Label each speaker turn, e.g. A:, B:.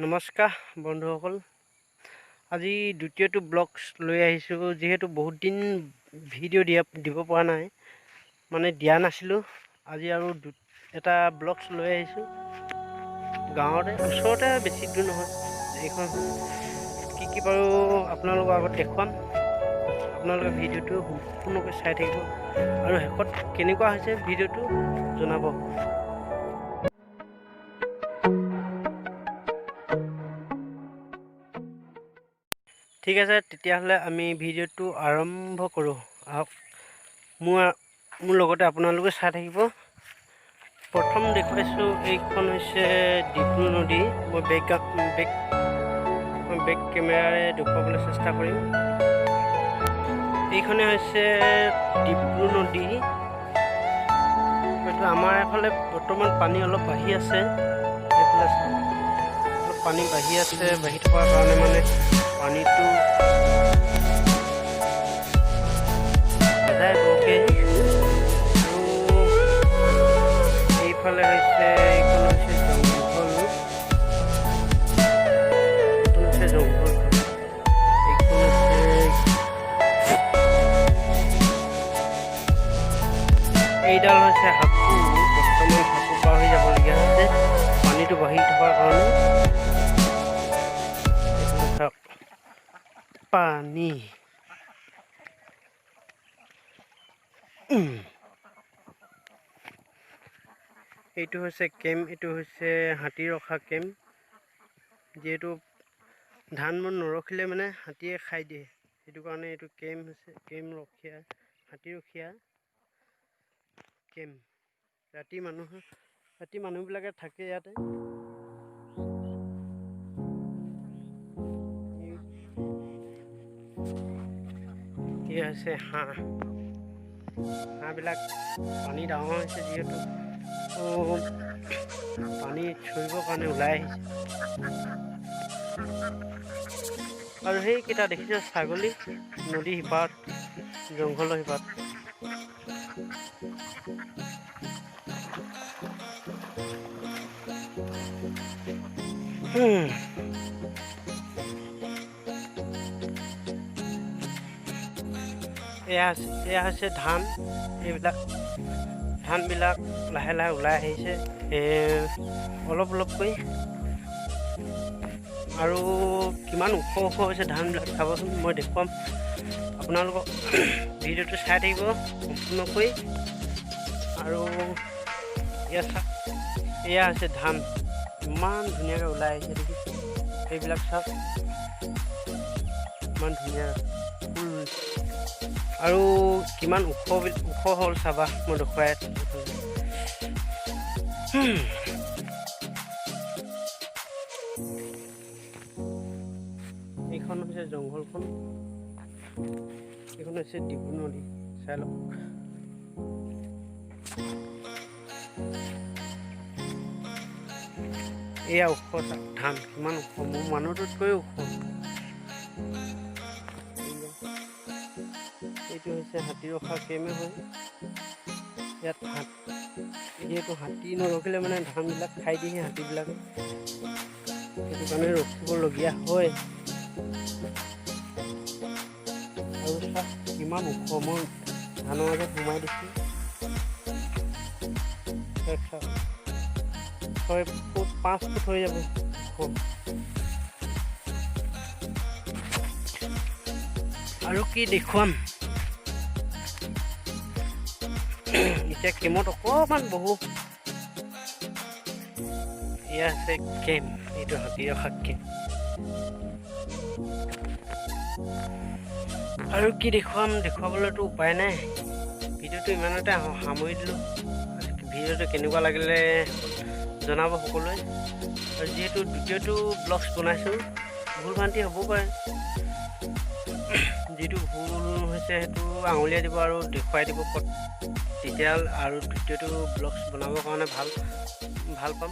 A: নমস্কাৰ বন্ধুসকল, আজি দ্বিতীয়টো ব্লগছ লৈ আহিছোঁ। যিহেতু বহুত দিন ভিডিঅ' দিব পৰা নাই, মানে দিয়া নাছিলোঁ। আজি আৰু এটা ব্লগছ লৈ আহিছোঁ। গাঁৱতে ওচৰতে, বেছি দূৰ নহয়। এইখন কি বাৰু আপোনালোকৰ আগত দেখুৱাম। আপোনালোকে ভিডিঅ'টো সম্পূৰ্ণকৈ চাই থাকিব আৰু শেষত কেনেকুৱা হৈছে ভিডিঅ'টো জনাব। ঠিক আছে, তেতিয়াহ'লে আমি ভিডিঅ'টো আৰম্ভ কৰোঁ। আহক, মোৰ লগতে আপোনালোকে চাই থাকিব। প্ৰথম দেখুৱাইছোঁ, এইখন হৈছে ডিব্ৰু নদী। মই বেক কেমেৰাৰে দেখুৱাবলৈ চেষ্টা কৰিম। এইখনে হৈছে ডিব্ৰু নদী। হয়তো আমাৰ এফালে বৰ্তমান পানী অলপ বাঢ়ি আছে। এইফালে অলপ পানী বাঢ়ি আছে, বাঢ়ি থকাৰ কাৰণে মানে পানীটো যায় বৰকৈ। আৰু এইফালে হৈছে, এইখন হৈছে জংঘল। এইডাল হৈছে হাপু। বৰ্তমান হাপু পাৰ হৈ যাবলগীয়া হৈছে পানীটো বাঢ়ি থকাৰ কাৰণে। পানী এইটো হৈছে কেম্প। এইটো হৈছে হাতী ৰখা কেম্প। যিহেতু ধানবোৰ নৰখিলে মানে হাতীয়ে খাই দিয়ে, সেইটো কাৰণে এইটো কেম্প হৈছে। হাতী ৰখীয়া কেম্প। ৰাতি মানুহবিলাকে থাকে ইয়াতে। এয়া হৈছে হাঁহবিলাক। পানী ডাঙৰ হৈছে যিহেতু পানী চৰিবৰ কাৰণে ওলাই আহিছে। আৰু সেইকেইটা দেখিছে ছাগলী, নদী সিপাৰত, জংঘলৰ সিপাৰত। এয়া হৈছে ধান। এইবিলাক ধানবিলাক লাহে লাহে ওলাই আহিছে অলপ অলপকৈ। আৰু কিমান ওখ ওখ হৈছে ধানবিলাক চাবচোন, মই দেখুৱাম আপোনালোকক। ভিডিঅ'টো চাই থাকিব সম্পূৰ্ণকৈ। আৰু এয়া হৈছে ধান, ইমান ধুনীয়াকৈ ওলাই আহিছে দেখিছে। এইবিলাক চাওক, ইমান ধুনীয়া ফুল। আৰু কিমান ওখ হ'ল চাবা, মই দেখুৱাই আছোঁ। এইখন হৈছে জংঘলখন। এইখন হৈছে ডিব্ৰু নদী, চাই লওক। এয়া ওখ ধান, কিমান ওখ, মোৰ মানুহটোতকৈ ওখ। এইটো হৈছে হাতী ৰখা কেম্পে হয়। ইয়াত যিহেতু হাতী নৰখিলে মানে ধানবিলাক খাই দিয়ে হাতীবিলাকে, সেইটো কাৰণে ৰখিবলগীয়া হয়। আৰু চাওক কিমান ওখ, মই ধানৰ মাজত সোমাই দিছোঁ। 6 ফুট 5 ফুট হৈ যাব। আৰু কি দেখুৱাম, এতিয়া কেম্পত অকণমান বহু। এয়া আছে কেম্প, এইটো হাতী ৰখা কেম্প। আৰু কি দেখুৱাবলৈতো উপায় নাই। ভিডিঅ'টো ইমানতে সামৰি দিলোঁ। ভিডিঅ'টো কেনেকুৱা লাগিলে জনাব সকলোৱে। আৰু যিহেতু দ্বিতীয়টো ব্লগছ বনাইছোঁ, ভুল ভ্ৰান্তি হ'ব পাৰে। যিটো ভুল হৈছে সেইটো আঙুলিয়াই দিব আৰু দেখুৱাই দিব ক'ত, তেতিয়া আৰু দ্বিতীয়টো ব্লগছ বনাবৰ কাৰণে ভাল পাম।